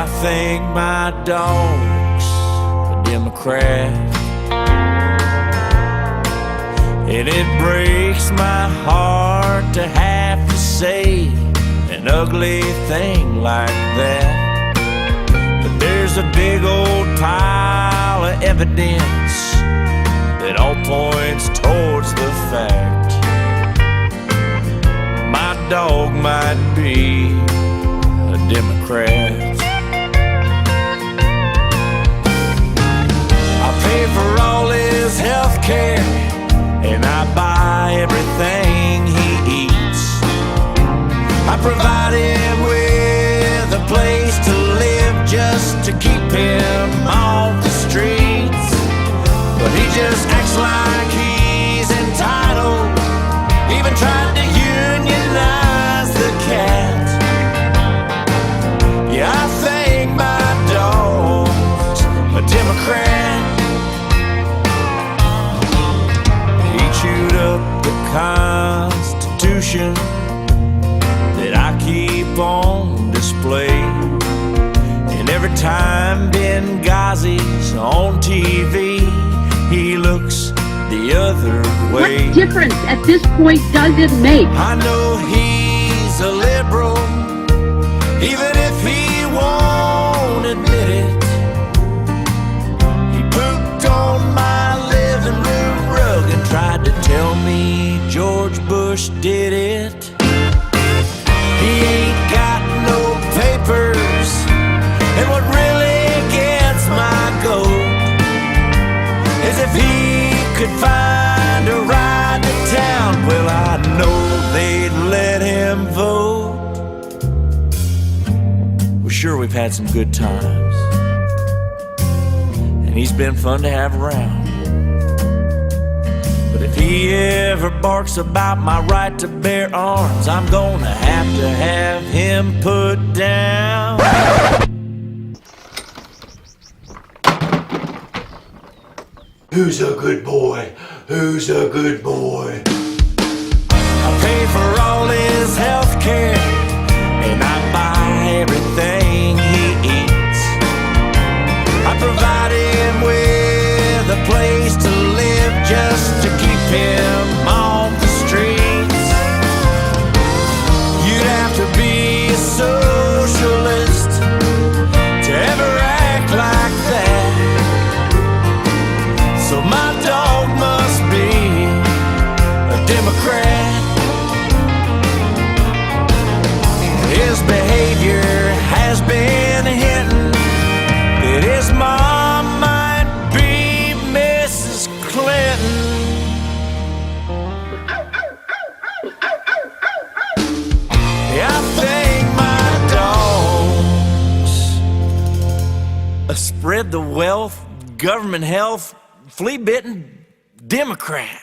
I think my dog's a Democrat, and it breaks my heart to have to say an ugly thing like that. But there's a big old pile of evidence that all points towards the fact my dog might be a Democrat. I pay for all his health care, and I buy everything he eats. I provide him with a place to live just to keep him off the streets. But he just acts like he's entitled, even tried to unionize the cat. Yeah, I think my dog's a Democrat. He chewed up the Constitution that I keep on display, and every time Benghazi's on TV, he looks the other way. What difference at this point does it make? I know he's a liberal, even if he won't admit it. He pooped on my living room rug and tried to tell me George Bush did it. He ain't got no papers, and what really gets my goat is if he could find a ride to town, well, I know they'd let him vote. Well, sure, we've had some good times, and he's been fun to have around. But if he ever barks about my right to bear arms, I'm gonna have him put down. Who's a good boy? Who's a good boy? I pay for all his health care, and I buy everything he eats. I provide him with a place to live just to keep him off the streets. You'd have to be a socialist to ever act like that. So my dog must be a Democrat. His behavior has been hinting that his mom might be Mrs. Clinton. Yeah, I think my dog's a spread the wealth, government health, flea-bitten Democrat.